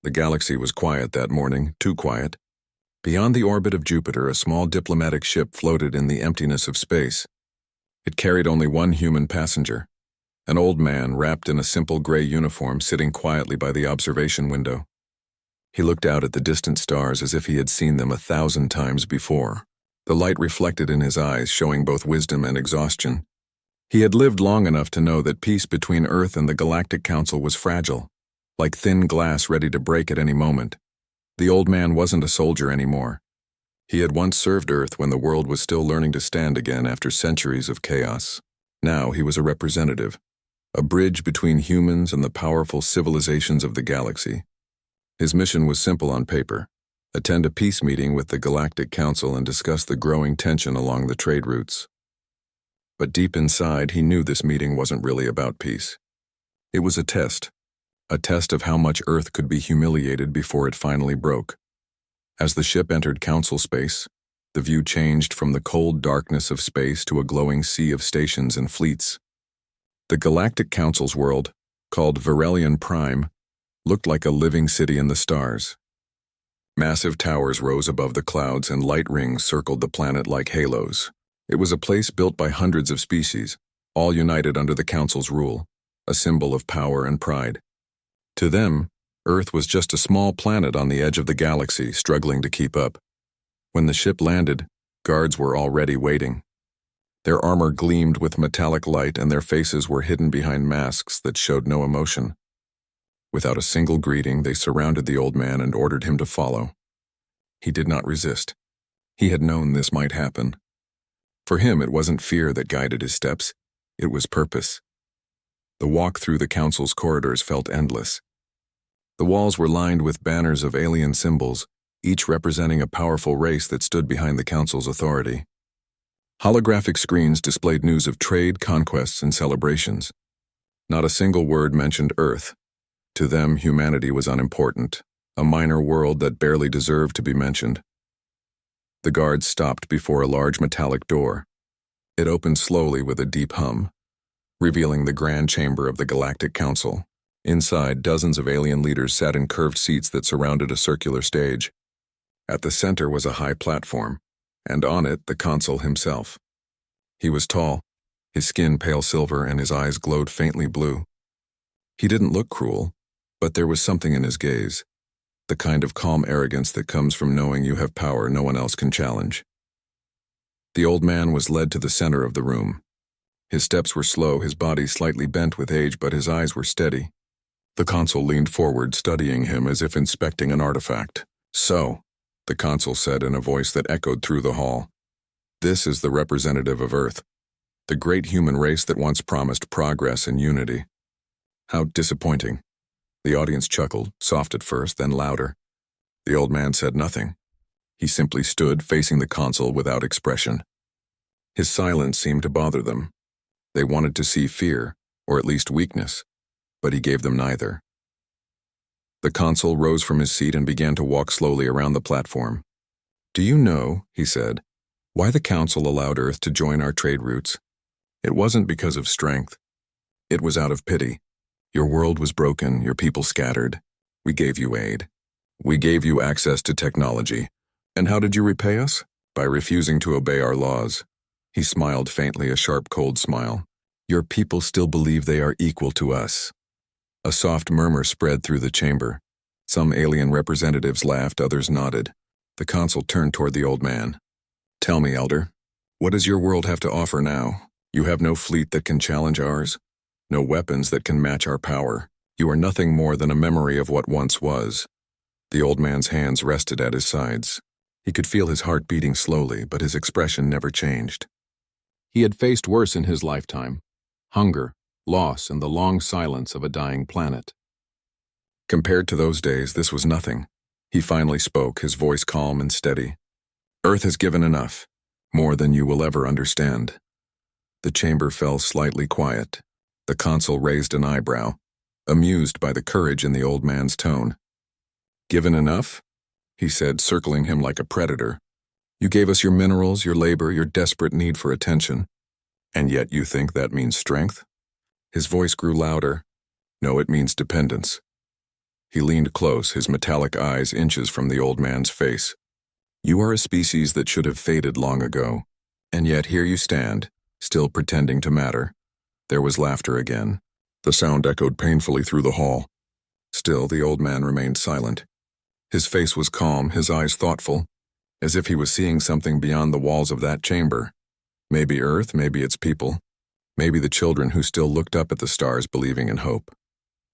The galaxy was quiet that morning, too quiet. Beyond the orbit of Jupiter, a small diplomatic ship floated in the emptiness of space. It carried only one human passenger, an old man wrapped in a simple gray uniform sitting quietly by the observation window. He looked out at the distant stars as if he had seen them 1,000 times before, the light reflected in his eyes showing both wisdom and exhaustion. He had lived long enough to know that peace between Earth and the Galactic Council was fragile, like thin glass ready to break at any moment. The old man wasn't a soldier anymore. He had once served Earth when the world was still learning to stand again after centuries of chaos. Now he was a representative, a bridge between humans and the powerful civilizations of the galaxy. His mission was simple on paper: attend a peace meeting with the Galactic Council and discuss the growing tension along the trade routes. But deep inside, he knew this meeting wasn't really about peace. It was a test of how much Earth could be humiliated before it finally broke. As the ship entered Council space, the view changed from the cold darkness of space to a glowing sea of stations and fleets. The Galactic Council's world, called Verelion Prime, looked like a living city in the stars. Massive towers rose above the clouds and light rings circled the planet like halos. It was a place built by hundreds of species, all united under the Council's rule, a symbol of power and pride. To them, Earth was just a small planet on the edge of the galaxy, struggling to keep up. When the ship landed, guards were already waiting. Their armor gleamed with metallic light and their faces were hidden behind masks that showed no emotion. Without a single greeting, they surrounded the old man and ordered him to follow. He did not resist. He had known this might happen. For him, it wasn't fear that guided his steps, it was purpose. The walk through the Council's corridors felt endless. The walls were lined with banners of alien symbols, each representing a powerful race that stood behind the Council's authority. Holographic screens displayed news of trade, conquests, and celebrations. Not a single word mentioned Earth. To them, humanity was unimportant, a minor world that barely deserved to be mentioned. The guards stopped before a large metallic door. It opened slowly with a deep hum, revealing the grand chamber of the Galactic Council. Inside, dozens of alien leaders sat in curved seats that surrounded a circular stage. At the center was a high platform, and on it the consul himself. He was tall, his skin pale silver and his eyes glowed faintly blue. He didn't look cruel, but there was something in his gaze, the kind of calm arrogance that comes from knowing you have power no one else can challenge. The old man was led to the center of the room. His steps were slow, his body slightly bent with age, but his eyes were steady. The consul leaned forward, studying him as if inspecting an artifact. "So," the consul said in a voice that echoed through the hall, "this is the representative of Earth, the great human race that once promised progress and unity. How disappointing." The audience chuckled, soft at first, then louder. The old man said nothing. He simply stood facing the consul without expression. His silence seemed to bother them. They wanted to see fear, or at least weakness, but he gave them neither. The consul rose from his seat and began to walk slowly around the platform. "Do you know," he said, "why the Council allowed Earth to join our trade routes? It wasn't because of strength. It was out of pity. Your world was broken, your people scattered. We gave you aid. We gave you access to technology. And how did you repay us? By refusing to obey our laws." He smiled faintly, a sharp, cold smile. "Your people still believe they are equal to us." A soft murmur spread through the chamber. Some alien representatives laughed, others nodded. The consul turned toward the old man. "Tell me, Elder, what does your world have to offer now? You have no fleet that can challenge ours, no weapons that can match our power. You are nothing more than a memory of what once was." The old man's hands rested at his sides. He could feel his heart beating slowly, but his expression never changed. He had faced worse in his lifetime: hunger, loss, and the long silence of a dying planet. Compared to those days, this was nothing. He finally spoke, his voice calm and steady. "Earth has given enough, more than you will ever understand." The chamber fell slightly quiet. The consul raised an eyebrow, amused by the courage in the old man's tone. "Given enough?" he said, circling him like a predator. "You gave us your minerals, your labor, your desperate need for attention. And yet you think that means strength?" His voice grew louder. "No, it means dependence." He leaned close, his metallic eyes inches from the old man's face. "You are a species that should have faded long ago, and yet here you stand, still pretending to matter." There was laughter again. The sound echoed painfully through the hall. Still, the old man remained silent. His face was calm, his eyes thoughtful, as if he was seeing something beyond the walls of that chamber. Maybe Earth, maybe its people, maybe the children who still looked up at the stars believing in hope.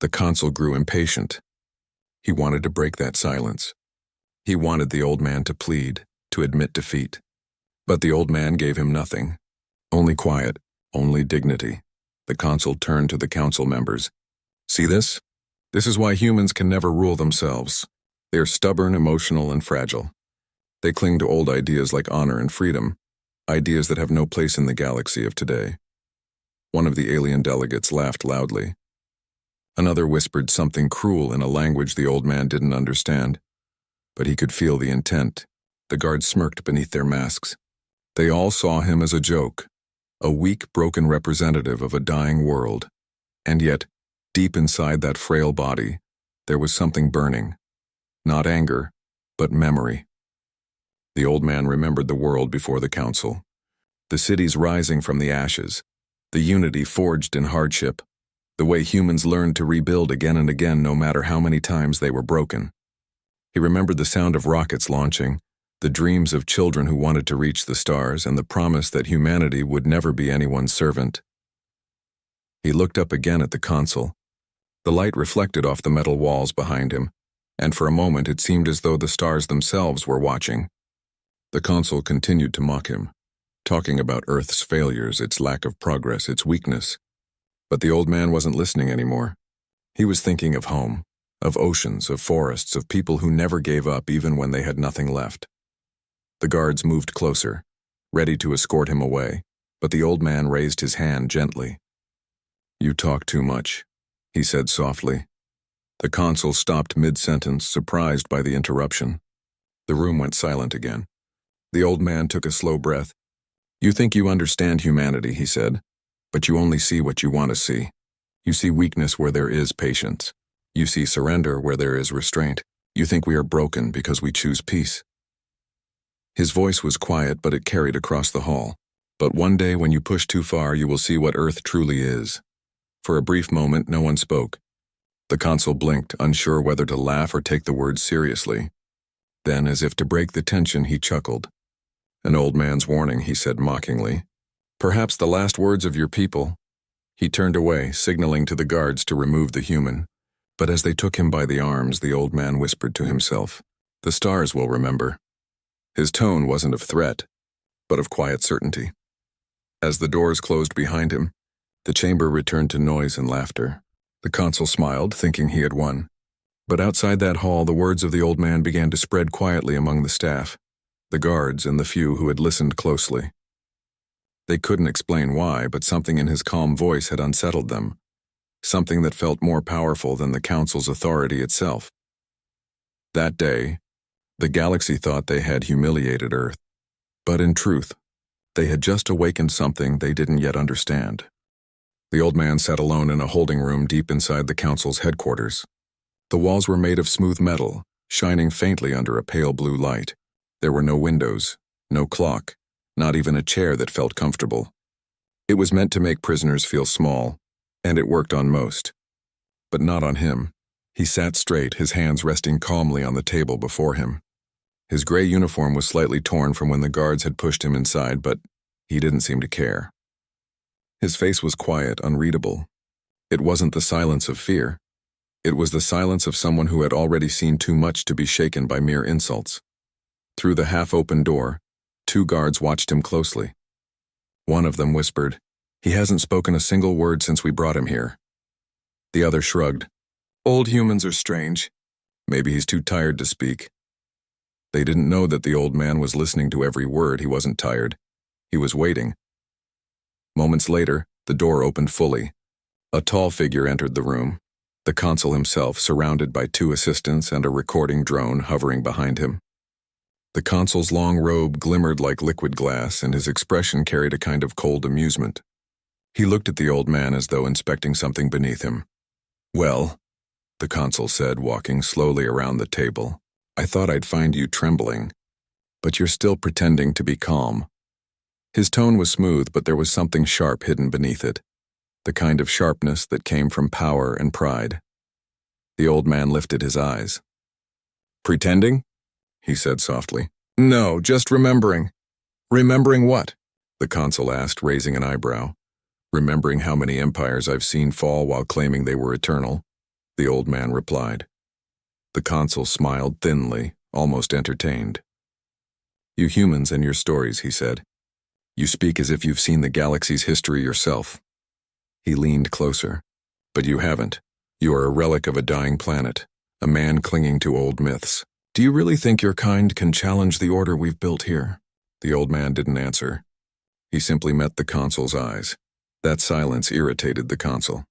The consul grew impatient. He wanted to break that silence. He wanted the old man to plead, to admit defeat. But the old man gave him nothing. Only quiet, only dignity. The consul turned to the council members. "See this? This is why humans can never rule themselves. They are stubborn, emotional, and fragile. They cling to old ideas like honor and freedom, ideas that have no place in the galaxy of today." One of the alien delegates laughed loudly. Another whispered something cruel in a language the old man didn't understand, but he could feel the intent. The guards smirked beneath their masks. They all saw him as a joke, a weak, broken representative of a dying world. And yet, deep inside that frail body, there was something burning. Not anger, but memory. The old man remembered the world before the council. The cities rising from the ashes, the unity forged in hardship, the way humans learned to rebuild again and again no matter how many times they were broken. He remembered the sound of rockets launching, the dreams of children who wanted to reach the stars, and the promise that humanity would never be anyone's servant. He looked up again at the consul. The light reflected off the metal walls behind him, and for a moment it seemed as though the stars themselves were watching. The consul continued to mock him, talking about Earth's failures, its lack of progress, its weakness. But the old man wasn't listening anymore. He was thinking of home, of oceans, of forests, of people who never gave up even when they had nothing left. The guards moved closer, ready to escort him away, but the old man raised his hand gently. "You talk too much," he said softly. The consul stopped mid-sentence, surprised by the interruption. The room went silent again. The old man took a slow breath. "You think you understand humanity," he said, "but you only see what you want to see. You see weakness where there is patience. You see surrender where there is restraint. You think we are broken because we choose peace." His voice was quiet, but it carried across the hall. "But one day when you push too far, you will see what Earth truly is." For a brief moment, no one spoke. The consul blinked, unsure whether to laugh or take the words seriously. Then, as if to break the tension, he chuckled. "An old man's warning," he said mockingly. "Perhaps the last words of your people." He turned away, signaling to the guards to remove the human. But as they took him by the arms, the old man whispered to himself, "The stars will remember." His tone wasn't of threat, but of quiet certainty. As the doors closed behind him, the chamber returned to noise and laughter. The consul smiled, thinking he had won. But outside that hall, the words of the old man began to spread quietly among the staff, the guards and the few who had listened closely. They couldn't explain why, but something in his calm voice had unsettled them, something that felt more powerful than the council's authority itself. That day, the galaxy thought they had humiliated Earth, but in truth, they had just awakened something they didn't yet understand. The old man sat alone in a holding room deep inside the council's headquarters. The walls were made of smooth metal, shining faintly under a pale blue light. There were no windows, no clock, not even a chair that felt comfortable. It was meant to make prisoners feel small, and it worked on most. But not on him. He sat straight, his hands resting calmly on the table before him. His gray uniform was slightly torn from when the guards had pushed him inside, but he didn't seem to care. His face was quiet, unreadable. It wasn't the silence of fear. It was the silence of someone who had already seen too much to be shaken by mere insults. Through the half-open door, 2 guards watched him closely. One of them whispered, "He hasn't spoken a single word since we brought him here." The other shrugged. "Old humans are strange. Maybe he's too tired to speak." They didn't know that the old man was listening to every word. He wasn't tired. He was waiting. Moments later, the door opened fully. A tall figure entered the room, the consul himself, surrounded by 2 assistants and a recording drone hovering behind him. The consul's long robe glimmered like liquid glass, and his expression carried a kind of cold amusement. He looked at the old man as though inspecting something beneath him. "Well," the consul said, walking slowly around the table. I thought I'd find you trembling, but you're still pretending to be calm. His tone was smooth, but there was something sharp hidden beneath it, the kind of sharpness that came from power and pride. The old man lifted his eyes. Pretending? He said softly. No, just remembering. Remembering what? The consul asked, raising an eyebrow. Remembering how many empires I've seen fall while claiming they were eternal, the old man replied. The consul smiled thinly, almost entertained. You humans and your stories, he said. You speak as if you've seen the galaxy's history yourself. He leaned closer. But you haven't. You are a relic of a dying planet, a man clinging to old myths. Do you really think your kind can challenge the order we've built here? The old man didn't answer. He simply met the consul's eyes. That silence irritated the consul.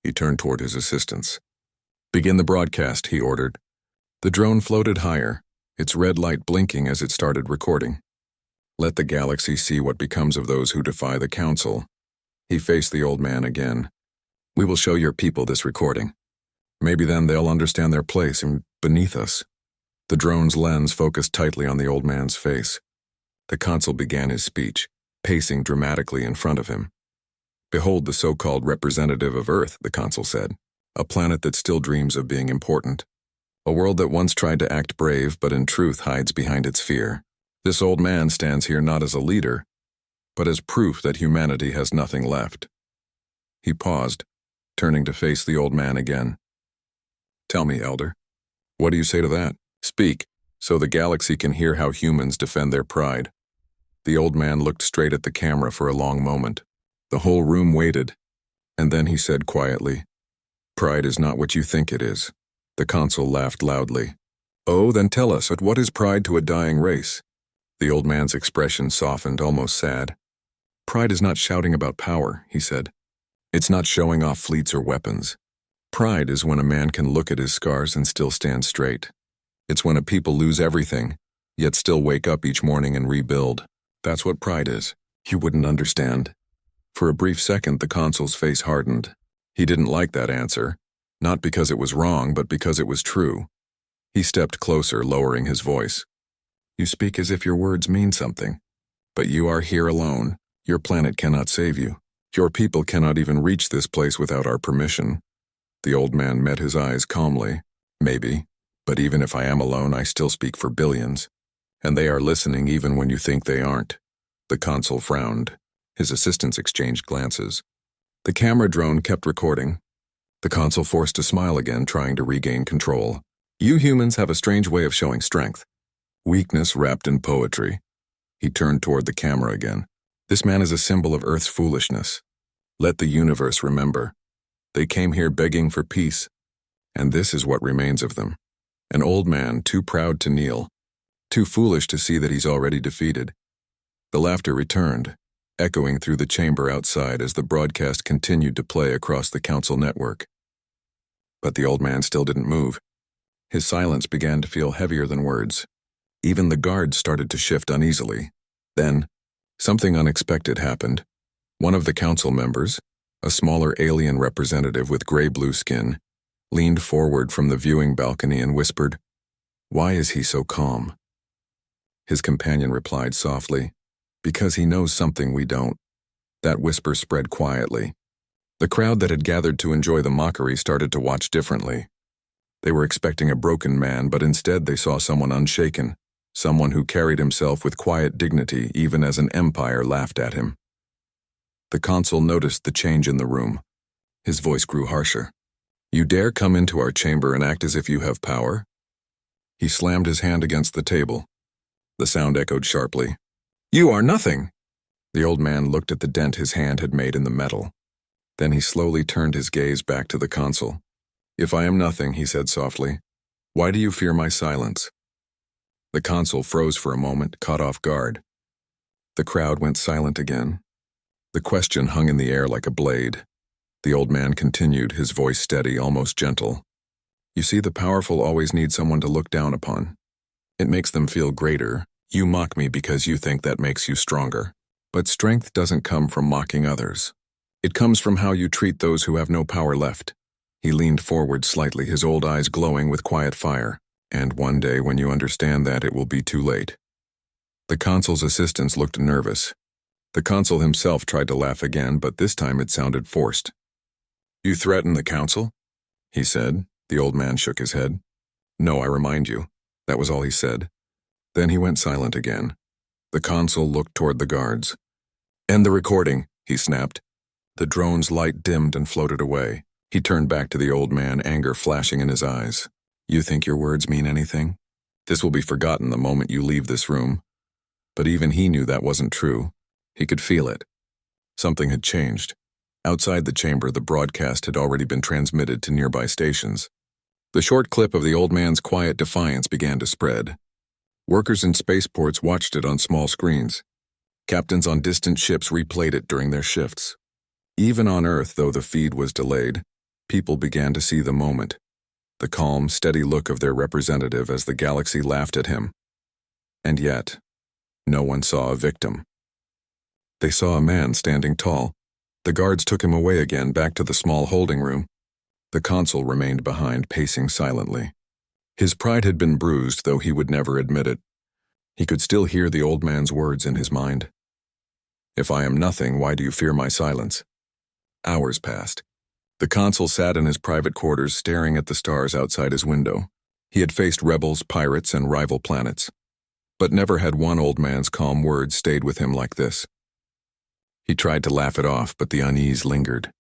He turned toward his assistants. Begin the broadcast, he ordered. The drone floated higher, its red light blinking as it started recording. Let the galaxy see what becomes of those who defy the council. He faced the old man again. We will show your people this recording. Maybe then they'll understand their place beneath us. The drone's lens focused tightly on the old man's face. The consul began his speech, pacing dramatically in front of him. Behold the so-called representative of Earth, the consul said, a planet that still dreams of being important. A world that once tried to act brave but in truth hides behind its fear. This old man stands here not as a leader, but as proof that humanity has nothing left. He paused, turning to face the old man again. Tell me, Elder, what do you say to that? Speak, so the galaxy can hear how humans defend their pride. The old man looked straight at the camera for a long moment. The whole room waited, and then he said quietly, Pride is not what you think it is. The consul laughed loudly. Oh, then tell us, what is pride to a dying race? The old man's expression softened, almost sad. Pride is not shouting about power, he said. It's not showing off fleets or weapons. Pride is when a man can look at his scars and still stand straight. It's when a people lose everything, yet still wake up each morning and rebuild. That's what pride is. You wouldn't understand. For a brief second, the consul's face hardened. He didn't like that answer, not because it was wrong, but because it was true. He stepped closer, lowering his voice. You speak as if your words mean something. But you are here alone. Your planet cannot save you. Your people cannot even reach this place without our permission. The old man met his eyes calmly. Maybe, but even if I am alone, I still speak for billions. And they are listening even when you think they aren't. The consul frowned. His assistants exchanged glances. The camera drone kept recording. The consul forced a smile again, trying to regain control. You humans have a strange way of showing strength. Weakness wrapped in poetry. He turned toward the camera again. This man is a symbol of Earth's foolishness. Let the universe remember. They came here begging for peace, and this is what remains of them. An old man too proud to kneel, too foolish to see that he's already defeated. The laughter returned, echoing through the chamber outside as the broadcast continued to play across the council network. But the old man still didn't move. His silence began to feel heavier than words. Even the guards started to shift uneasily. Then, something unexpected happened. One of the council members, a smaller alien representative with gray-blue skin, leaned forward from the viewing balcony and whispered, "Why is he so calm?" His companion replied softly, "Because he knows something we don't." That whisper spread quietly. The crowd that had gathered to enjoy the mockery started to watch differently. They were expecting a broken man, but instead they saw someone unshaken, someone who carried himself with quiet dignity even as an empire laughed at him. The consul noticed the change in the room. His voice grew harsher. "You dare come into our chamber and act as if you have power?" He slammed his hand against the table. The sound echoed sharply. "You are nothing!" The old man looked at the dent his hand had made in the metal. Then he slowly turned his gaze back to the consul. "If I am nothing," he said softly, "why do you fear my silence?" The consul froze for a moment, caught off guard. The crowd went silent again. The question hung in the air like a blade. The old man continued, his voice steady, almost gentle. "You see, the powerful always need someone to look down upon. It makes them feel greater. You mock me because you think that makes you stronger. But strength doesn't come from mocking others. It comes from how you treat those who have no power left. He leaned forward slightly, his old eyes glowing with quiet fire. "And one day when you understand that, it will be too late." The consul's assistants looked nervous. The consul himself tried to laugh again, but this time it sounded forced. "You threaten the council?" he said. The old man shook his head. "No, I remind you." That was all he said. Then he went silent again. The consul looked toward the guards. "End the recording," he snapped. The drone's light dimmed and floated away. He turned back to the old man, anger flashing in his eyes. "You think your words mean anything? This will be forgotten the moment you leave this room." But even he knew that wasn't true. He could feel it. Something had changed. Outside the chamber, the broadcast had already been transmitted to nearby stations. The short clip of the old man's quiet defiance began to spread. Workers in spaceports watched it on small screens. Captains on distant ships replayed it during their shifts. Even on Earth, though the feed was delayed, people began to see the moment. The calm, steady look of their representative as the galaxy laughed at him. And yet, no one saw a victim. They saw a man standing tall. The guards took him away again, back to the small holding room. The consul remained behind, pacing silently. His pride had been bruised, though he would never admit it. He could still hear the old man's words in his mind. "If I am nothing, why do you fear my silence?" Hours passed. The consul sat in his private quarters, staring at the stars outside his window. He had faced rebels, pirates, and rival planets. But never had one old man's calm words stayed with him like this. He tried to laugh it off, but the unease lingered.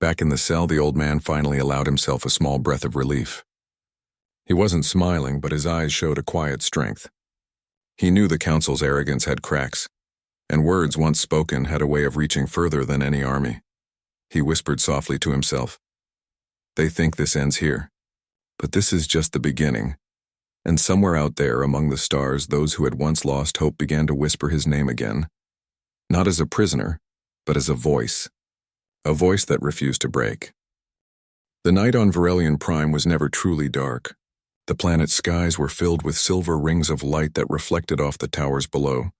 Back in the cell, the old man finally allowed himself a small breath of relief. He wasn't smiling, but his eyes showed a quiet strength. He knew the council's arrogance had cracks, and words once spoken had a way of reaching further than any army. He whispered softly to himself, "They think this ends here. But this is just the beginning." And somewhere out there among the stars, those who had once lost hope began to whisper his name again. Not as a prisoner, but as a voice that refused to break. The night on Varelian Prime was never truly dark. The planet's skies were filled with silver rings of light that reflected off the towers below,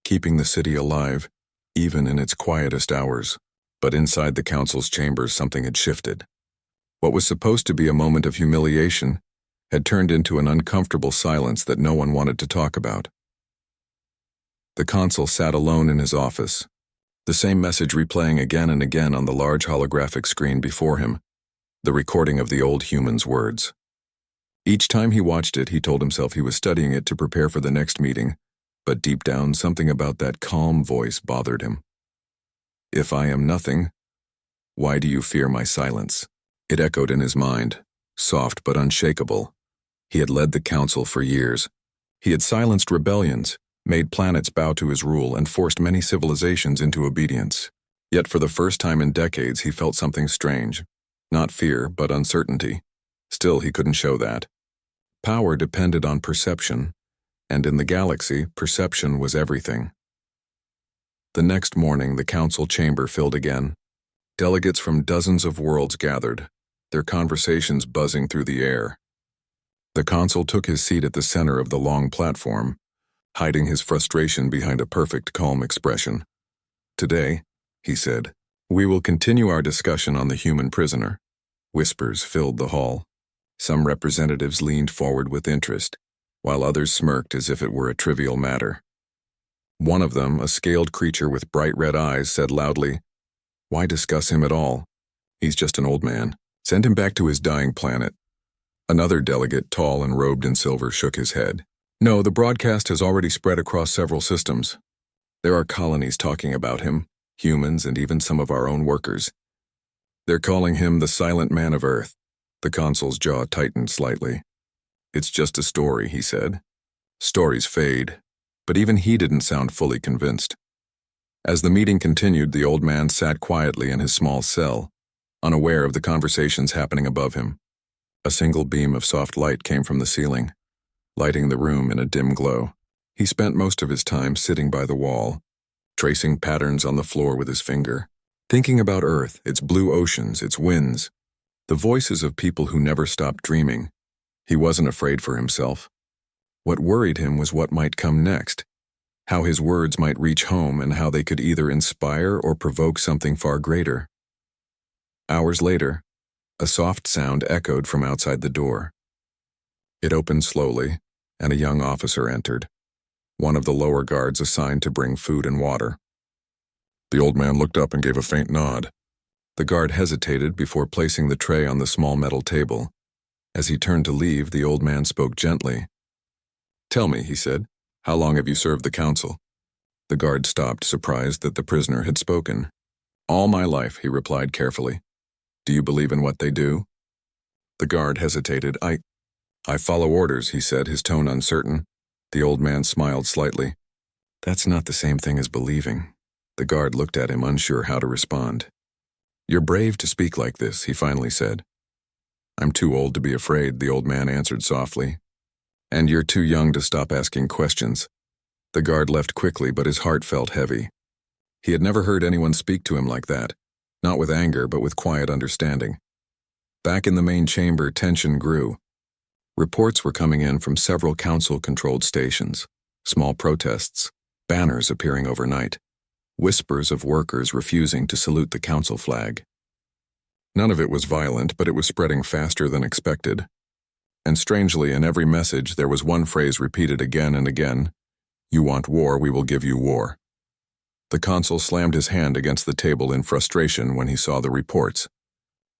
keeping the city alive, even in its quietest hours. But inside the council's chambers, something had shifted. What was supposed to be a moment of humiliation had turned into an uncomfortable silence that no one wanted to talk about. The consul sat alone in his office, the same message replaying again and again on the large holographic screen before him, the recording of the old human's words. Each time he watched it, he told himself he was studying it to prepare for the next meeting, but deep down, something about that calm voice bothered him. "If I am nothing, why do you fear my silence?" It echoed in his mind, soft but unshakable. He had led the council for years. He had silenced rebellions, made planets bow to his rule, and forced many civilizations into obedience. Yet for the first time in decades, he felt something strange. Not fear, but uncertainty. Still, he couldn't show that. Power depended on perception, and in the galaxy, perception was everything. The next morning, the council chamber filled again. Delegates from dozens of worlds gathered, their conversations buzzing through the air. The consul took his seat at the center of the long platform, hiding his frustration behind a perfect, calm expression. "Today," he said, "we will continue our discussion on the human prisoner." Whispers filled the hall. Some representatives leaned forward with interest, while others smirked as if it were a trivial matter. One of them, a scaled creature with bright red eyes, said loudly, "Why discuss him at all? He's just an old man. Send him back to his dying planet." Another delegate, tall and robed in silver, shook his head. "No, the broadcast has already spread across several systems. There are colonies talking about him, humans and even some of our own workers. They're calling him the Silent Man of Earth." The consul's jaw tightened slightly. "It's just a story," he said. "Stories fade." But even he didn't sound fully convinced. As the meeting continued, the old man sat quietly in his small cell, unaware of the conversations happening above him. A single beam of soft light came from the ceiling, lighting the room in a dim glow. He spent most of his time sitting by the wall, tracing patterns on the floor with his finger, thinking about Earth, its blue oceans, its winds, the voices of people who never stopped dreaming. He wasn't afraid for himself. What worried him was what might come next, how his words might reach home and how they could either inspire or provoke something far greater. Hours later, A soft sound echoed from outside the door. It opened slowly, and a young officer entered, one of the lower guards assigned to bring food and water. The old man looked up and gave a faint nod. The guard hesitated before placing the tray on the small metal table. As he turned to leave, the old man spoke gently. "Tell me," he said, "how long have you served the council?" The guard stopped, surprised that the prisoner had spoken. "All my life," he replied carefully. "Do you believe in what they do?" The guard hesitated. I follow orders," he said, his tone uncertain. The old man smiled slightly. "That's not the same thing as believing." The guard looked at him, unsure how to respond. "You're brave to speak like this," he finally said. "I'm too old to be afraid," the old man answered softly. "And you're too young to stop asking questions." The guard left quickly, but his heart felt heavy. He had never heard anyone speak to him like that, not with anger, but with quiet understanding. Back in the main chamber, tension grew. Reports were coming in from several council-controlled stations, small protests, banners appearing overnight, whispers of workers refusing to salute the council flag. None of it was violent, but it was spreading faster than expected. And strangely, in every message, there was one phrase repeated again and again: "You want war, we will give you war." The consul slammed his hand against the table in frustration when he saw the reports.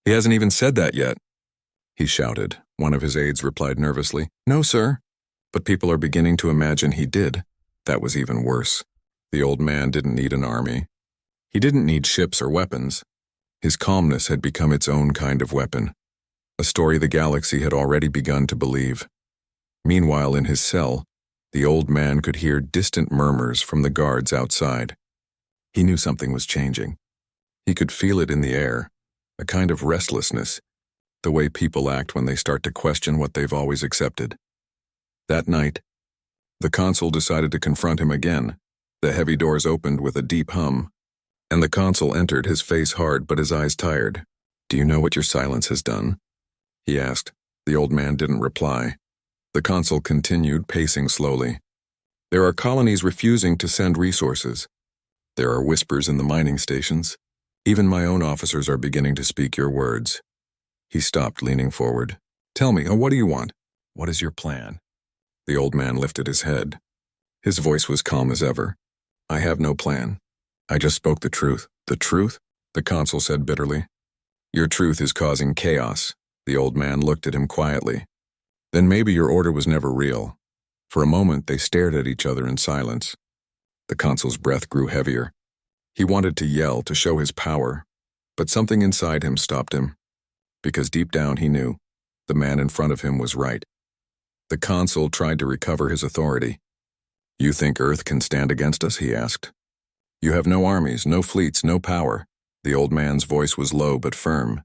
"He hasn't even said that yet," he shouted. One of his aides replied nervously, "No, sir." But people are beginning to imagine he did. That was even worse. The old man didn't need an army. He didn't need ships or weapons. His calmness had become its own kind of weapon, a story the galaxy had already begun to believe. Meanwhile, in his cell, the old man could hear distant murmurs from the guards outside. He knew something was changing. He could feel it in the air, a kind of restlessness, the way people act when they start to question what they've always accepted. That night, the consul decided to confront him again. The heavy doors opened with a deep hum, and the consul entered, his face hard but his eyes tired. "Do you know what your silence has done?" he asked. The old man didn't reply. The consul continued, pacing slowly. "There are colonies refusing to send resources. There are whispers in the mining stations. Even my own officers are beginning to speak your words." He stopped, leaning forward. "Tell me, what do you want? What is your plan?" The old man lifted his head. His voice was calm as ever. "I have no plan. I just spoke the truth." "The truth?" the consul said bitterly. "Your truth is causing chaos." The old man looked at him quietly. "Then maybe your order was never real." For a moment they stared at each other in silence. The consul's breath grew heavier. He wanted to yell, to show his power, but something inside him stopped him. Because deep down he knew the man in front of him was right. The consul tried to recover his authority. "You think Earth can stand against us?" he asked. "You have no armies, no fleets, no power." The old man's voice was low but firm.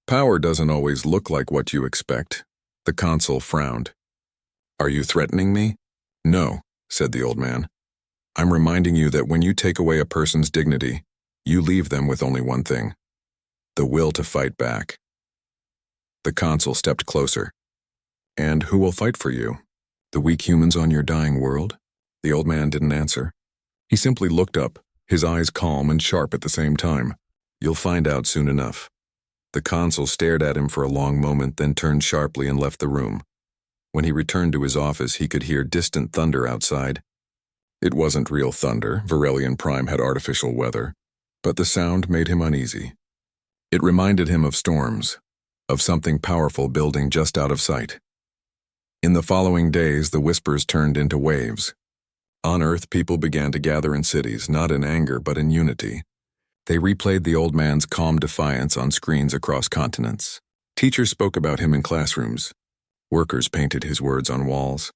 "Power doesn't always look like what you expect." The consul frowned. "Are you threatening me?" "No," said the old man. "I'm reminding you that when you take away a person's dignity, you leave them with only one thing: the will to fight back." The consul stepped closer. "And who will fight for you? The weak humans on your dying world?" The old man didn't answer. He simply looked up, his eyes calm and sharp at the same time. "You'll find out soon enough." The consul stared at him for a long moment, then turned sharply and left the room. When he returned to his office, he could hear distant thunder outside. It wasn't real thunder. Varelian Prime had artificial weather, but the sound made him uneasy. It reminded him of storms, of something powerful building just out of sight. In the following days, the whispers turned into waves. On Earth, people began to gather in cities, not in anger, but in unity. They replayed the old man's calm defiance on screens across continents. Teachers spoke about him in classrooms. Workers painted his words on walls.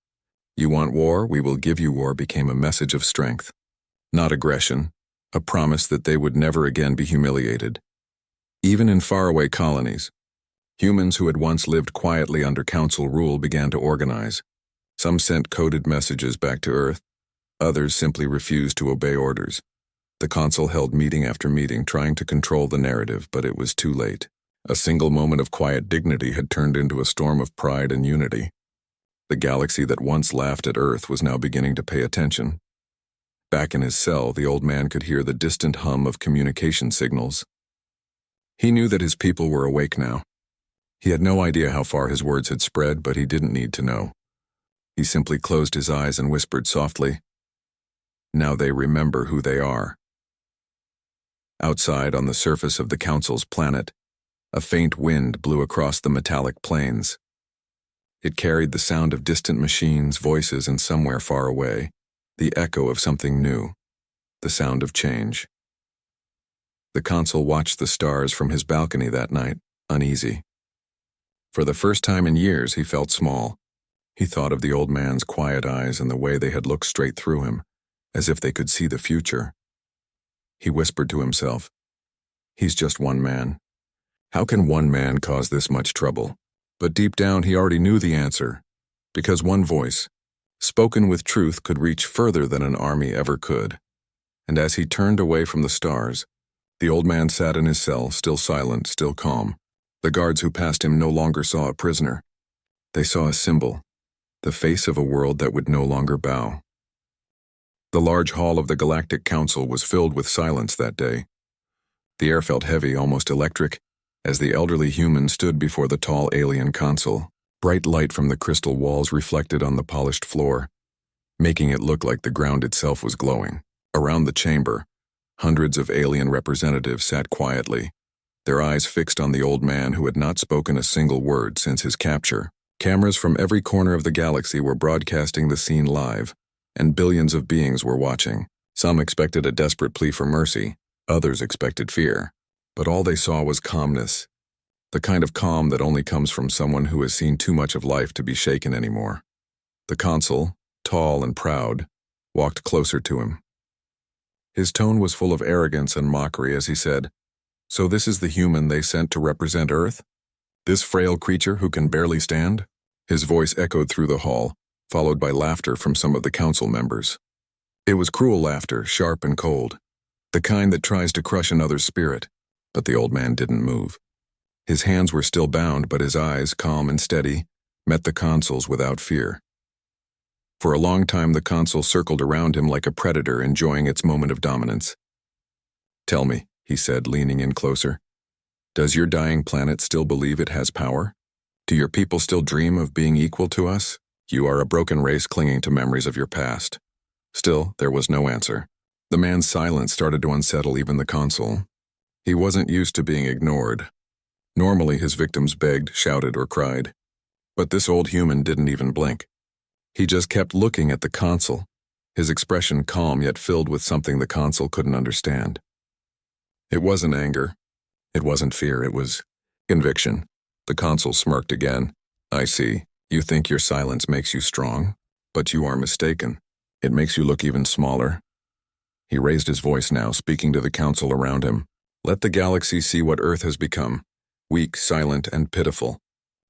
"You want war? We will give you war" became a message of strength, not aggression, a promise that they would never again be humiliated. Even in faraway colonies, humans who had once lived quietly under council rule began to organize. Some sent coded messages back to Earth. Others simply refused to obey orders. The consul held meeting after meeting, trying to control the narrative, but it was too late. A single moment of quiet dignity had turned into a storm of pride and unity. The galaxy that once laughed at Earth was now beginning to pay attention. Back in his cell, the old man could hear the distant hum of communication signals. He knew that his people were awake now. He had no idea how far his words had spread, but he didn't need to know. He simply closed his eyes and whispered softly, "Now they remember who they are." Outside, on the surface of the Council's planet, a faint wind blew across the metallic plains. It carried the sound of distant machines, voices, and somewhere far away, the echo of something new, the sound of change. The Consul watched the stars from his balcony that night, uneasy. For the first time in years, he felt small. He thought of the old man's quiet eyes and the way they had looked straight through him, as if they could see the future. He whispered to himself, "He's just one man. How can one man cause this much trouble?" But deep down he already knew the answer, because one voice, spoken with truth, could reach further than an army ever could. And as he turned away from the stars, the old man sat in his cell, still silent, still calm. The guards who passed him no longer saw a prisoner. They saw a symbol, the face of a world that would no longer bow. The large hall of the Galactic Council was filled with silence that day. The air felt heavy, almost electric, as the elderly human stood before the tall alien consul. Bright light from the crystal walls reflected on the polished floor, making it look like the ground itself was glowing. Around the chamber, hundreds of alien representatives sat quietly, their eyes fixed on the old man who had not spoken a single word since his capture. Cameras from every corner of the galaxy were broadcasting the scene live, and billions of beings were watching. Some expected a desperate plea for mercy, others expected fear. But all they saw was calmness, the kind of calm that only comes from someone who has seen too much of life to be shaken anymore. The consul, tall and proud, walked closer to him. His tone was full of arrogance and mockery as he said, "So this is the human they sent to represent Earth? This frail creature who can barely stand?" His voice echoed through the hall, followed by laughter from some of the council members. It was cruel laughter, sharp and cold, the kind that tries to crush another's spirit. But the old man didn't move. His hands were still bound, but his eyes, calm and steady, met the consul's without fear. For a long time the consul circled around him like a predator enjoying its moment of dominance. "Tell me," he said, leaning in closer, "does your dying planet still believe it has power? Do your people still dream of being equal to us? You are a broken race clinging to memories of your past." Still, there was no answer. The man's silence started to unsettle even the consul. He wasn't used to being ignored. Normally his victims begged, shouted, or cried. But this old human didn't even blink. He just kept looking at the consul, his expression calm yet filled with something the consul couldn't understand. It wasn't anger. It wasn't fear. It was conviction. The consul smirked again. "I see. You think your silence makes you strong, but you are mistaken. It makes you look even smaller." He raised his voice now, speaking to the council around him. "Let the galaxy see what Earth has become, weak, silent, and pitiful.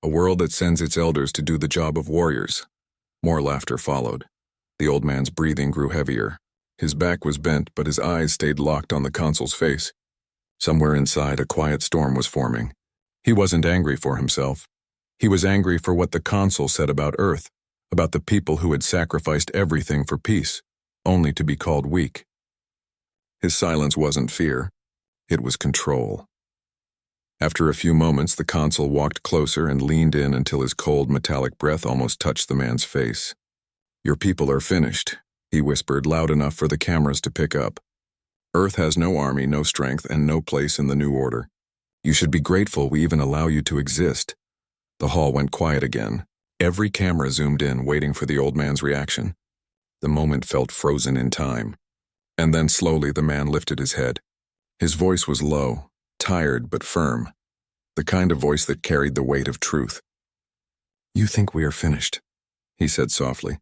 A world that sends its elders to do the job of warriors." More laughter followed. The old man's breathing grew heavier. His back was bent, but his eyes stayed locked on the consul's face. Somewhere inside, a quiet storm was forming. He wasn't angry for himself. He was angry for what the consul said about Earth, about the people who had sacrificed everything for peace, only to be called weak. His silence wasn't fear. It was control. After a few moments, the consul walked closer and leaned in until his cold, metallic breath almost touched the man's face. "Your people are finished," he whispered, loud enough for the cameras to pick up. "Earth has no army, no strength, and no place in the new order. You should be grateful we even allow you to exist." The hall went quiet again. Every camera zoomed in, waiting for the old man's reaction. The moment felt frozen in time. And then slowly the man lifted his head. His voice was low, tired but firm, the kind of voice that carried the weight of truth. "You think we are finished," he said softly,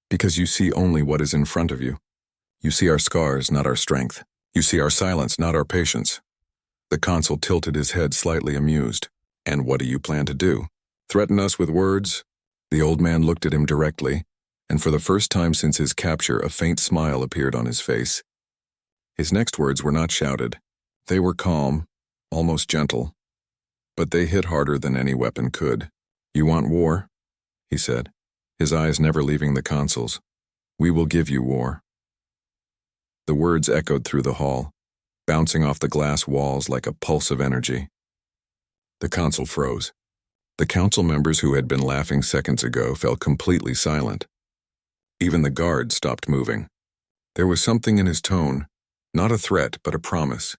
"because you see only what is in front of you. You see our scars, not our strength. You see our silence, not our patience." The consul tilted his head, slightly amused. "And what do you plan to do? Threaten us with words?" The old man looked at him directly, and for the first time since his capture, a faint smile appeared on his face. His next words were not shouted. They were calm, almost gentle, but they hit harder than any weapon could. "You want war?" he said, his eyes never leaving the consul's. "We will give you war." The words echoed through the hall, bouncing off the glass walls like a pulse of energy. The consul froze. The council members who had been laughing seconds ago fell completely silent. Even the guards stopped moving. There was something in his tone, not a threat but a promise.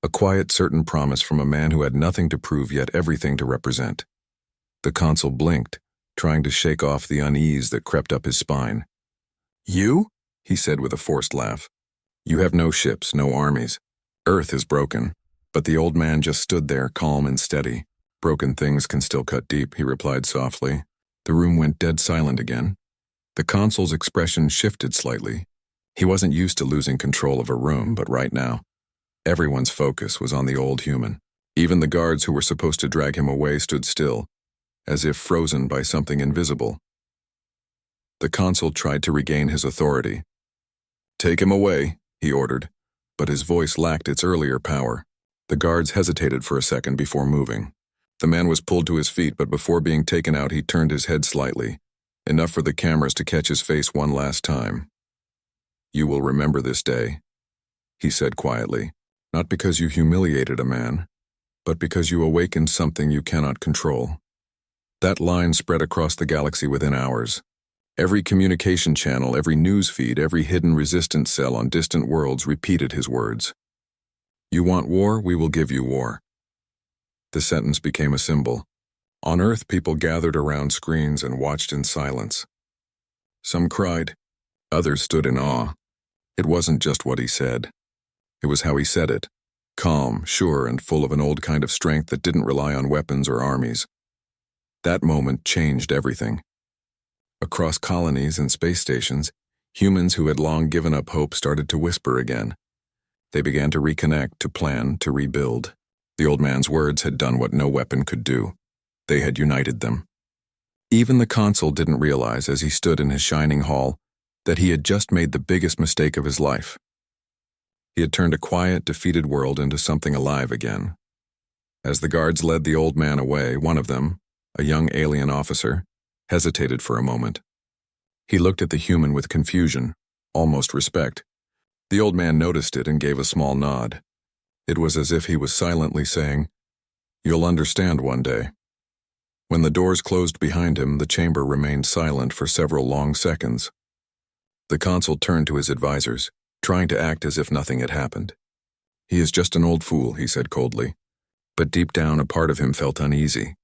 A quiet, certain promise from a man who had nothing to prove yet everything to represent. The consul blinked, trying to shake off the unease that crept up his spine. "You?" he said with a forced laugh. "You have no ships, no armies. Earth is broken." But the old man just stood there, calm and steady. "Broken things can still cut deep," he replied softly. The room went dead silent again. The consul's expression shifted slightly. He wasn't used to losing control of a room, but right now, everyone's focus was on the old human. Even the guards who were supposed to drag him away stood still, as if frozen by something invisible. The consul tried to regain his authority. "Take him away," he ordered, but his voice lacked its earlier power. The guards hesitated for a second before moving. The man was pulled to his feet, but before being taken out, he turned his head slightly, enough for the cameras to catch his face one last time. "You will remember this day," he said quietly, "not because you humiliated a man, but because you awakened something you cannot control." That line spread across the galaxy within hours. Every communication channel, every news feed, every hidden resistance cell on distant worlds repeated his words. "You want war? We will give you war." The sentence became a symbol. On Earth, people gathered around screens and watched in silence. Some cried. Others stood in awe. It wasn't just what he said. It was how he said it. Calm, sure, and full of an old kind of strength that didn't rely on weapons or armies. That moment changed everything. Across colonies and space stations, humans who had long given up hope started to whisper again. They began to reconnect, to plan, to rebuild. The old man's words had done what no weapon could do. They had united them. Even the consul didn't realize, as he stood in his shining hall, that he had just made the biggest mistake of his life. He had turned a quiet, defeated world into something alive again. As the guards led the old man away, one of them, a young alien officer, hesitated for a moment. He looked at the human with confusion, almost respect. The old man noticed it and gave a small nod. It was as if he was silently saying, "You'll understand one day." When the doors closed behind him, the chamber remained silent for several long seconds. The consul turned to his advisors, trying to act as if nothing had happened. "He is just an old fool," he said coldly. But deep down, a part of him felt uneasy.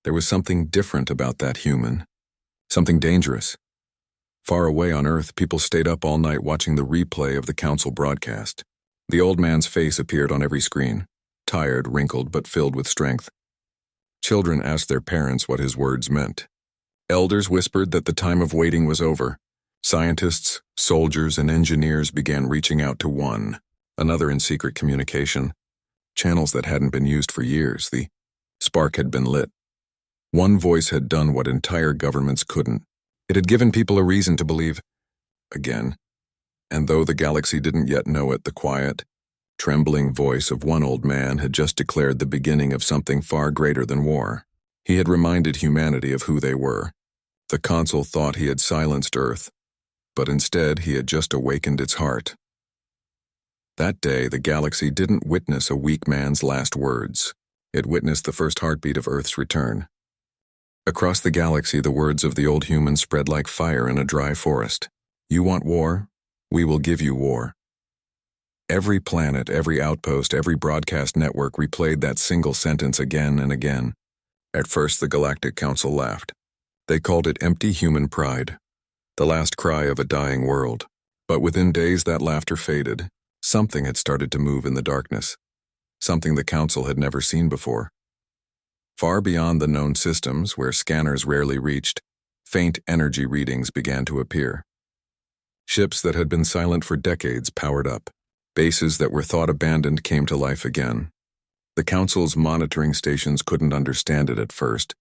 There was something different about that human. Something dangerous. Far away on Earth, people stayed up all night watching the replay of the council broadcast. The old man's face appeared on every screen, tired, wrinkled, but filled with strength. Children asked their parents what his words meant. Elders whispered that the time of waiting was over. Scientists, soldiers, and engineers began reaching out to one, another in secret communication. Channels that hadn't been used for years. The spark had been lit. One voice had done what entire governments couldn't. It had given people a reason to believe again. And though the galaxy didn't yet know it, the quiet, trembling voice of one old man had just declared the beginning of something far greater than war. He had reminded humanity of who they were. The consul thought he had silenced Earth, but instead he had just awakened its heart. That day, the galaxy didn't witness a weak man's last words. It witnessed the first heartbeat of Earth's return. Across the galaxy, the words of the old human spread like fire in a dry forest. "You want war? We will give you war." Every planet, every outpost, every broadcast network replayed that single sentence again and again. At first, the Galactic Consul laughed. They called it empty human pride, the last cry of a dying world. But within days, that laughter faded. Something had started to move in the darkness, something the Council had never seen before. Far beyond the known systems, where scanners rarely reached, faint energy readings began to appear. Ships that had been silent for decades powered up. Bases that were thought abandoned came to life again. The Council's monitoring stations couldn't understand it at first.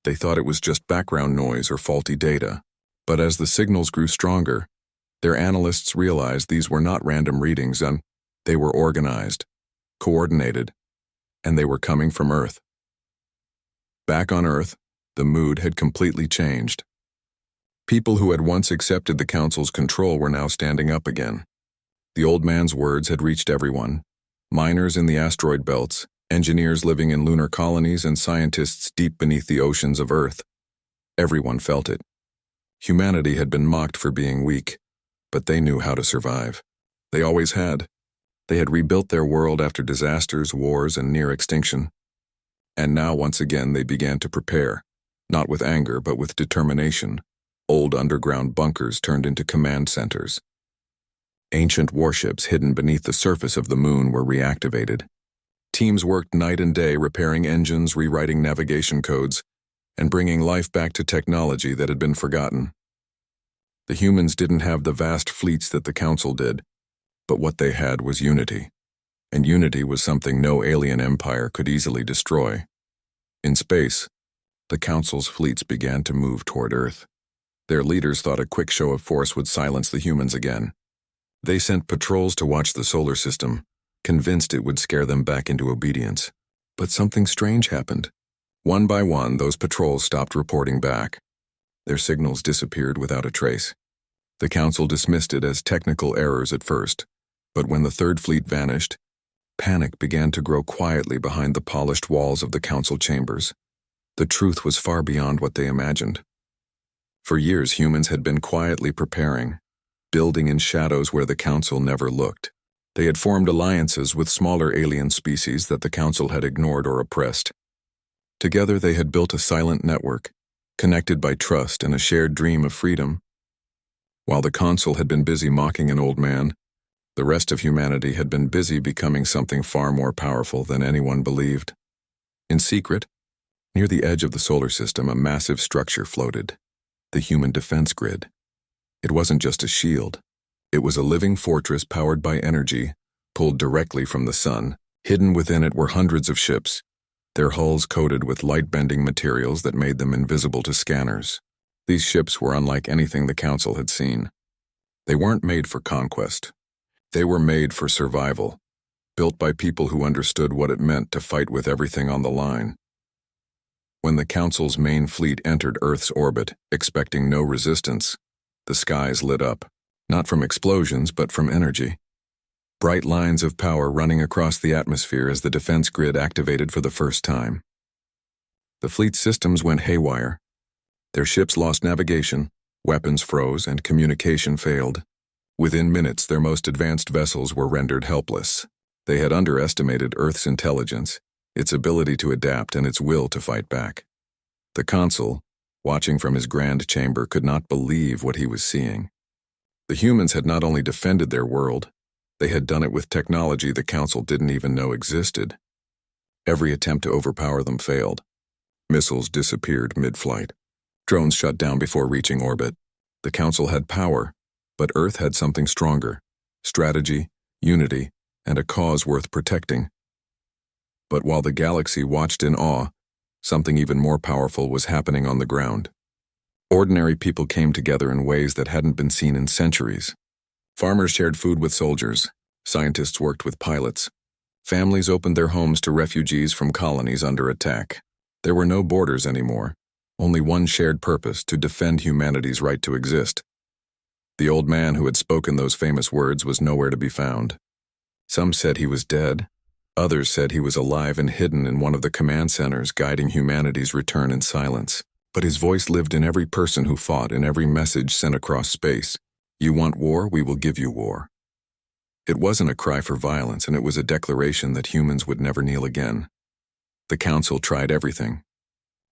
They thought it was just background noise or faulty data. But as the signals grew stronger, their analysts realized these were not random readings, and they were organized, coordinated, and they were coming from Earth. Back on Earth, the mood had completely changed. People who had once accepted the Council's control were now standing up again. The old man's words had reached everyone, miners in the asteroid belts, Engineers living in lunar colonies and scientists deep beneath the oceans of Earth. Everyone felt it. Humanity had been mocked for being weak, but they knew how to survive. They always had. They had rebuilt their world after disasters, wars, and near extinction. And now once again they began to prepare, not with anger but with determination. Old underground bunkers turned into command centers. Ancient warships hidden beneath the surface of the moon were reactivated. Teams worked night and day repairing engines, rewriting navigation codes, and bringing life back to technology that had been forgotten. The humans didn't have the vast fleets that the Council did, but what they had was unity. And unity was something no alien empire could easily destroy. In space, the Council's fleets began to move toward Earth. Their leaders thought a quick show of force would silence the humans again. They sent patrols to watch the solar system, convinced it would scare them back into obedience. But something strange happened. One by one, those patrols stopped reporting back. Their signals disappeared without a trace. The Council dismissed it as technical errors at first, but when the Third Fleet vanished, panic began to grow quietly behind the polished walls of the Council chambers. The truth was far beyond what they imagined. For years, humans had been quietly preparing, building in shadows where the Council never looked. They had formed alliances with smaller alien species that the Council had ignored or oppressed. Together they had built a silent network, connected by trust and a shared dream of freedom. While the Consul had been busy mocking an old man, the rest of humanity had been busy becoming something far more powerful than anyone believed. In secret, near the edge of the solar system, a massive structure floated, the human defense grid. It wasn't just a shield. It was a living fortress powered by energy, pulled directly from the sun. Hidden within it were hundreds of ships, their hulls coated with light-bending materials that made them invisible to scanners. These ships were unlike anything the Council had seen. They weren't made for conquest. They were made for survival, built by people who understood what it meant to fight with everything on the line. When the Council's main fleet entered Earth's orbit, expecting no resistance, the skies lit up, not from explosions but from energy. Bright lines of power running across the atmosphere as the defense grid activated for the first time. The fleet's systems went haywire. Their ships lost navigation, weapons froze, and communication failed. Within minutes, their most advanced vessels were rendered helpless. They had underestimated Earth's intelligence, its ability to adapt, and its will to fight back. The Consul, watching from his grand chamber, could not believe what he was seeing. The humans had not only defended their world, they had done it with technology the Council didn't even know existed. Every attempt to overpower them failed. Missiles disappeared mid-flight. Drones shut down before reaching orbit. The Council had power, but Earth had something stronger: strategy, unity, and a cause worth protecting. But while the galaxy watched in awe, something even more powerful was happening on the ground. Ordinary people came together in ways that hadn't been seen in centuries. Farmers shared food with soldiers. Scientists worked with pilots. Families opened their homes to refugees from colonies under attack. There were no borders anymore, only one shared purpose: to defend humanity's right to exist. The old man who had spoken those famous words was nowhere to be found. Some said he was dead. Others said he was alive and hidden in one of the command centers, guiding humanity's return in silence. But his voice lived in every person who fought, in every message sent across space. You want war? We will give you war. It wasn't a cry for violence, and it was a declaration that humans would never kneel again. The Council tried everything.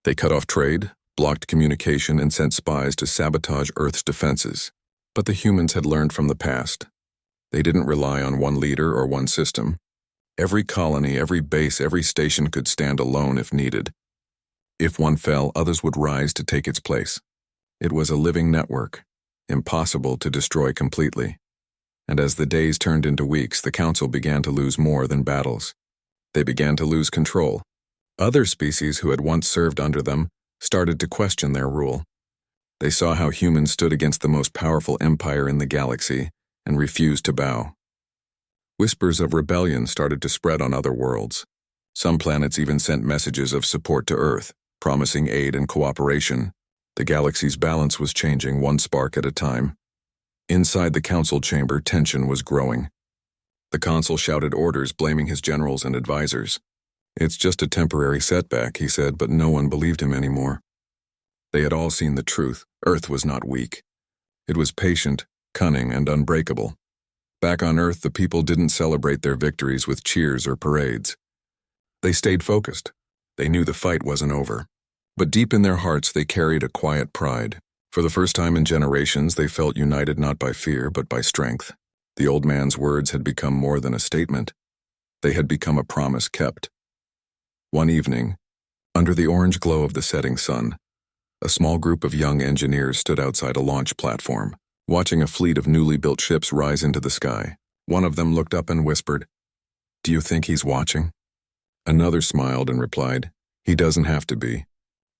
They cut off trade, blocked communication, and sent spies to sabotage Earth's defenses. But the humans had learned from the past. They didn't rely on one leader or one system. Every colony, every base, every station could stand alone if needed. If one fell, others would rise to take its place. It was a living network, impossible to destroy completely. And as the days turned into weeks, the Council began to lose more than battles. They began to lose control. Other species who had once served under them started to question their rule. They saw how humans stood against the most powerful empire in the galaxy and refused to bow. Whispers of rebellion started to spread on other worlds. Some planets even sent messages of support to Earth, promising aid and cooperation. The galaxy's balance was changing, one spark at a time. Inside the Council chamber, tension was growing. The Consul shouted orders, blaming his generals and advisors. "It's just a temporary setback," he said, but no one believed him anymore. They had all seen the truth. Earth was not weak. It was patient, cunning, and unbreakable. Back on Earth, the people didn't celebrate their victories with cheers or parades. They stayed focused. They knew the fight wasn't over. But deep in their hearts, they carried a quiet pride. For the first time in generations, they felt united not by fear, but by strength. The old man's words had become more than a statement. They had become a promise kept. One evening, under the orange glow of the setting sun, a small group of young engineers stood outside a launch platform, watching a fleet of newly built ships rise into the sky. One of them looked up and whispered, "Do you think he's watching?" Another smiled and replied, "He doesn't have to be.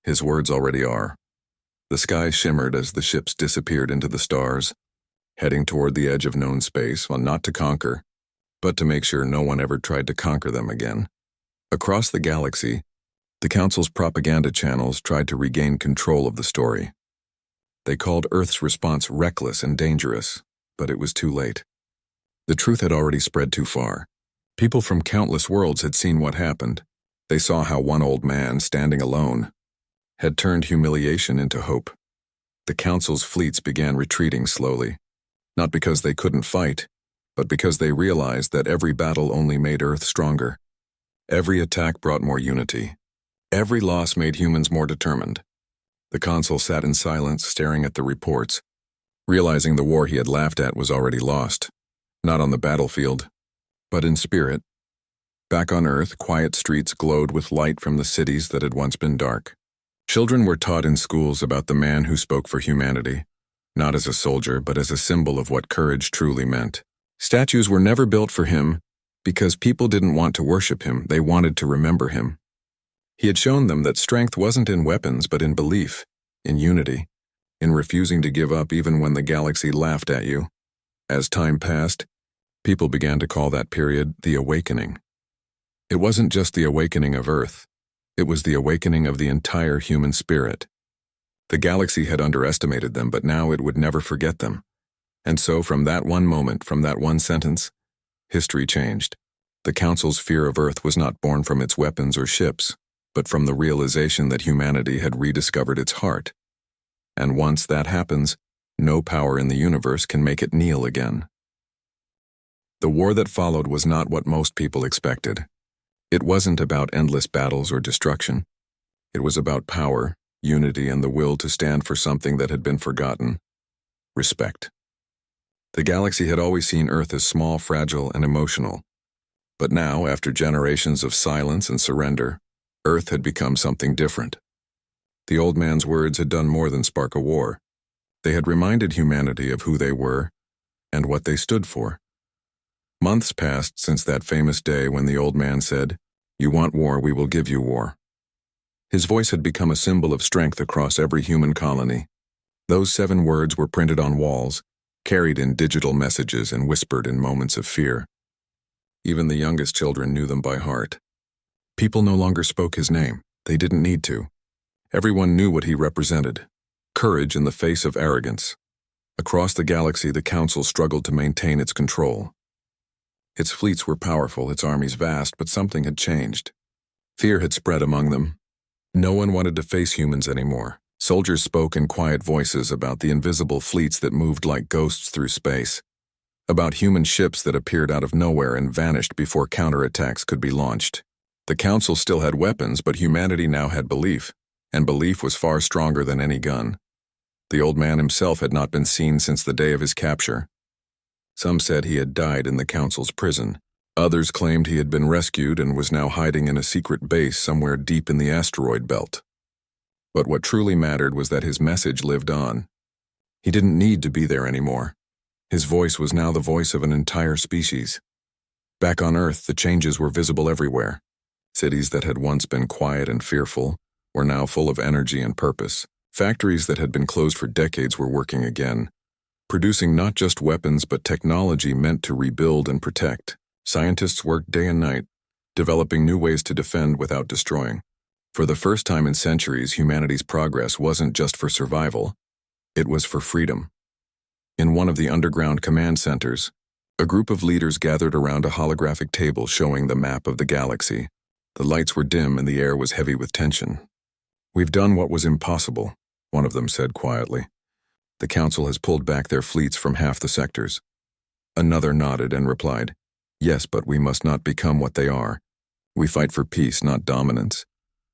His words already are." The sky shimmered as the ships disappeared into the stars, heading toward the edge of known space, well, not to conquer, but to make sure no one ever tried to conquer them again. Across the galaxy, the Council's propaganda channels tried to regain control of the story. They called Earth's response reckless and dangerous, but it was too late. The truth had already spread too far. People from countless worlds had seen what happened. They saw how one old man, standing alone, had turned humiliation into hope. The Council's fleets began retreating slowly, not because they couldn't fight, but because they realized that every battle only made Earth stronger. Every attack brought more unity. Every loss made humans more determined. The Consul sat in silence, staring at the reports, realizing the war he had laughed at was already lost, not on the battlefield, but in spirit. Back on Earth, quiet streets glowed with light from the cities that had once been dark. Children were taught in schools about the man who spoke for humanity, not as a soldier, but as a symbol of what courage truly meant. Statues were never built for him because people didn't want to worship him, they wanted to remember him. He had shown them that strength wasn't in weapons, but in belief, in unity, in refusing to give up even when the galaxy laughed at you. As time passed, people began to call that period the Awakening. It wasn't just the awakening of Earth. It was the awakening of the entire human spirit. The galaxy had underestimated them, but now it would never forget them. And so from that one moment, from that one sentence, history changed. The Council's fear of Earth was not born from its weapons or ships, but from the realization that humanity had rediscovered its heart. And once that happens, no power in the universe can make it kneel again. The war that followed was not what most people expected. It wasn't about endless battles or destruction. It was about power, unity, and the will to stand for something that had been forgotten: respect. The galaxy had always seen Earth as small, fragile, and emotional. But now, after generations of silence and surrender, Earth had become something different. The old man's words had done more than spark a war. They had reminded humanity of who they were and what they stood for. Months passed since that famous day when the old man said, "You want war, we will give you war." His voice had become a symbol of strength across every human colony. Those 7 words were printed on walls, carried in digital messages, and whispered in moments of fear. Even the youngest children knew them by heart. People no longer spoke his name. They didn't need to. Everyone knew what he represented: courage in the face of arrogance. Across the galaxy, the Council struggled to maintain its control. Its fleets were powerful, its armies vast, but something had changed. Fear had spread among them. No one wanted to face humans anymore. Soldiers spoke in quiet voices about the invisible fleets that moved like ghosts through space, about human ships that appeared out of nowhere and vanished before counterattacks could be launched. The Council still had weapons, but humanity now had belief, and belief was far stronger than any gun. The old man himself had not been seen since the day of his capture. Some said he had died in the Council's prison. Others claimed he had been rescued and was now hiding in a secret base somewhere deep in the asteroid belt. But what truly mattered was that his message lived on. He didn't need to be there anymore. His voice was now the voice of an entire species. Back on Earth, the changes were visible everywhere. Cities that had once been quiet and fearful were now full of energy and purpose. Factories that had been closed for decades were working again, producing not just weapons but technology meant to rebuild and protect. Scientists worked day and night, developing new ways to defend without destroying. For the first time in centuries, humanity's progress wasn't just for survival, it was for freedom. In one of the underground command centers, a group of leaders gathered around a holographic table showing the map of the galaxy. The lights were dim and the air was heavy with tension. "We've done what was impossible," one of them said quietly. "The Council has pulled back their fleets from half the sectors." Another nodded and replied, "Yes, but we must not become what they are. We fight for peace, not dominance."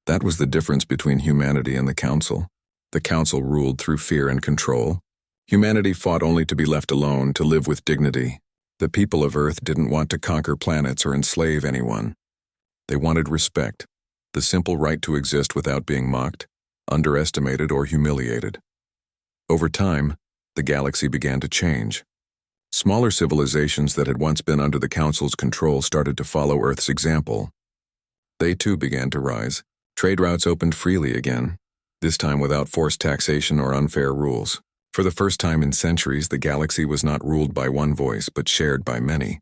That was the difference between humanity and the Council. The Council ruled through fear and control. Humanity fought only to be left alone, to live with dignity. The people of Earth didn't want to conquer planets or enslave anyone. They wanted respect, the simple right to exist without being mocked, underestimated, or humiliated. Over time, the galaxy began to change. Smaller civilizations that had once been under the Council's control started to follow Earth's example. They too began to rise. Trade routes opened freely again, this time without forced taxation or unfair rules. For the first time in centuries, the galaxy was not ruled by one voice, but shared by many.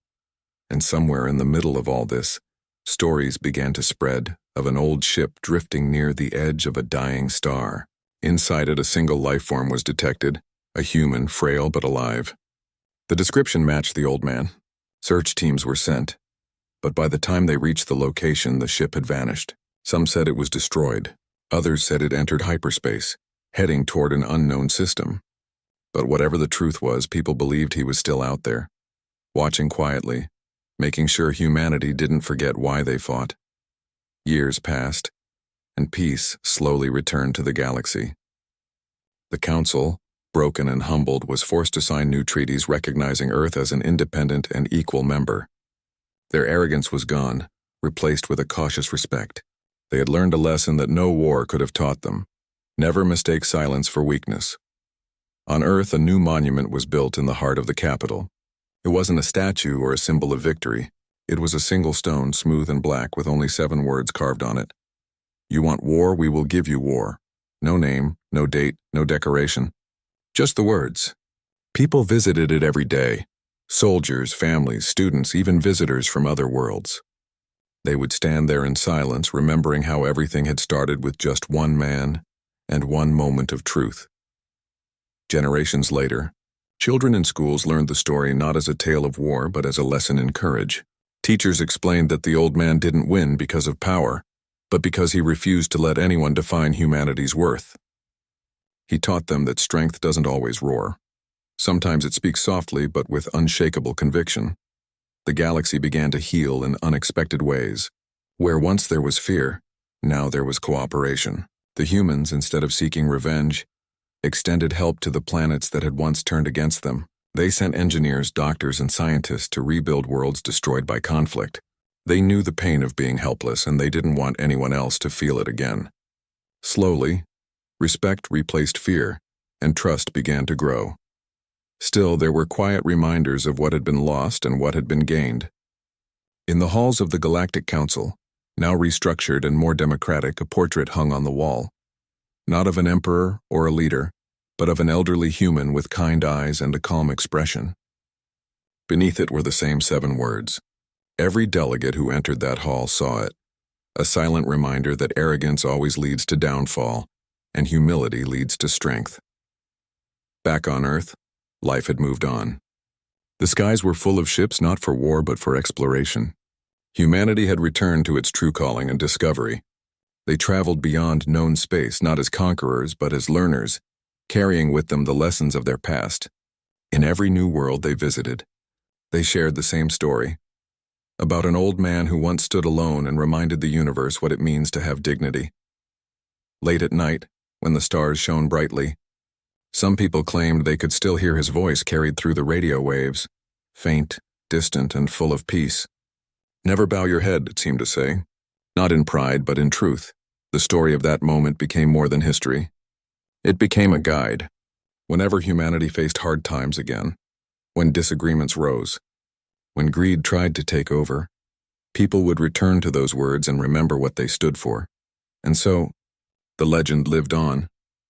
And somewhere in the middle of all this, stories began to spread of an old ship drifting near the edge of a dying star. Inside it, a single life form was detected, a human, frail but alive. The description matched the old man. Search teams were sent, but by the time they reached the location, the ship had vanished. Some said it was destroyed. Others said it entered hyperspace, heading toward an unknown system. But whatever the truth was, people believed he was still out there, watching quietly, making sure humanity didn't forget why they fought. Years passed, and peace slowly returned to the galaxy. The Council, broken and humbled, was forced to sign new treaties recognizing Earth as an independent and equal member. Their arrogance was gone, replaced with a cautious respect. They had learned a lesson that no war could have taught them. Never mistake silence for weakness. On Earth, a new monument was built in the heart of the capital. It wasn't a statue or a symbol of victory. It was a single stone, smooth and black, with only 7 words carved on it. "You want war, we will give you war." No name, no date, no decoration. Just the words. People visited it every day. Soldiers, families, students, even visitors from other worlds. They would stand there in silence, remembering how everything had started with just one man and one moment of truth. Generations later, children in schools learned the story not as a tale of war, but as a lesson in courage. Teachers explained that the old man didn't win because of power, but because he refused to let anyone define humanity's worth. He taught them that strength doesn't always roar. Sometimes it speaks softly, but with unshakable conviction. The galaxy began to heal in unexpected ways. Where once there was fear, now there was cooperation. The humans, instead of seeking revenge, extended help to the planets that had once turned against them. They sent engineers, doctors, and scientists to rebuild worlds destroyed by conflict. They knew the pain of being helpless, and they didn't want anyone else to feel it again. Slowly, respect replaced fear, and trust began to grow. Still, there were quiet reminders of what had been lost and what had been gained. In the halls of the Galactic Council, now restructured and more democratic, a portrait hung on the wall. Not of an emperor or a leader, but of an elderly human with kind eyes and a calm expression. Beneath it were the same 7 words. Every delegate who entered that hall saw it, a silent reminder that arrogance always leads to downfall, and humility leads to strength. Back on Earth, life had moved on. The skies were full of ships not for war but for exploration. Humanity had returned to its true calling and discovery. They traveled beyond known space, not as conquerors but as learners, carrying with them the lessons of their past. In every new world they visited, they shared the same story, about an old man who once stood alone and reminded the universe what it means to have dignity. Late at night, when the stars shone brightly, some people claimed they could still hear his voice carried through the radio waves, faint, distant, and full of peace. "Never bow your head," it seemed to say. Not in pride, but in truth. The story of that moment became more than history. It became a guide. Whenever humanity faced hard times again, when disagreements rose, when greed tried to take over, people would return to those words and remember what they stood for. And so, the legend lived on,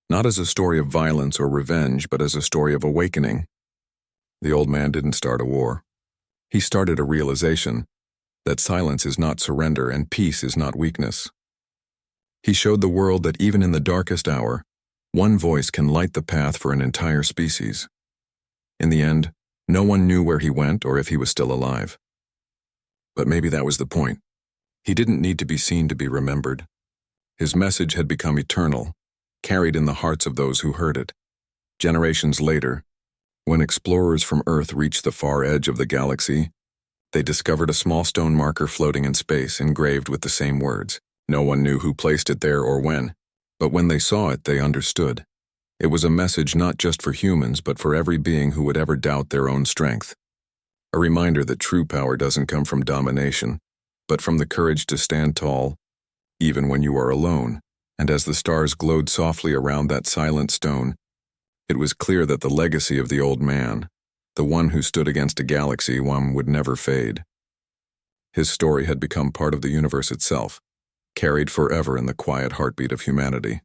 not as a story of violence or revenge, but as a story of awakening. The old man didn't start a war. He started a realization that silence is not surrender and peace is not weakness. He showed the world that even in the darkest hour, one voice can light the path for an entire species. In the end, no one knew where he went or if he was still alive. But maybe that was the point. He didn't need to be seen to be remembered. His message had become eternal, carried in the hearts of those who heard it. Generations later, when explorers from Earth reached the far edge of the galaxy, they discovered a small stone marker floating in space engraved with the same words. No one knew who placed it there or when, but when they saw it, they understood. It was a message not just for humans, but for every being who would ever doubt their own strength. A reminder that true power doesn't come from domination, but from the courage to stand tall, even when you are alone. And as the stars glowed softly around that silent stone, it was clear that the legacy of the old man, the one who stood against a galaxy, one would never fade. His story had become part of the universe itself, carried forever in the quiet heartbeat of humanity.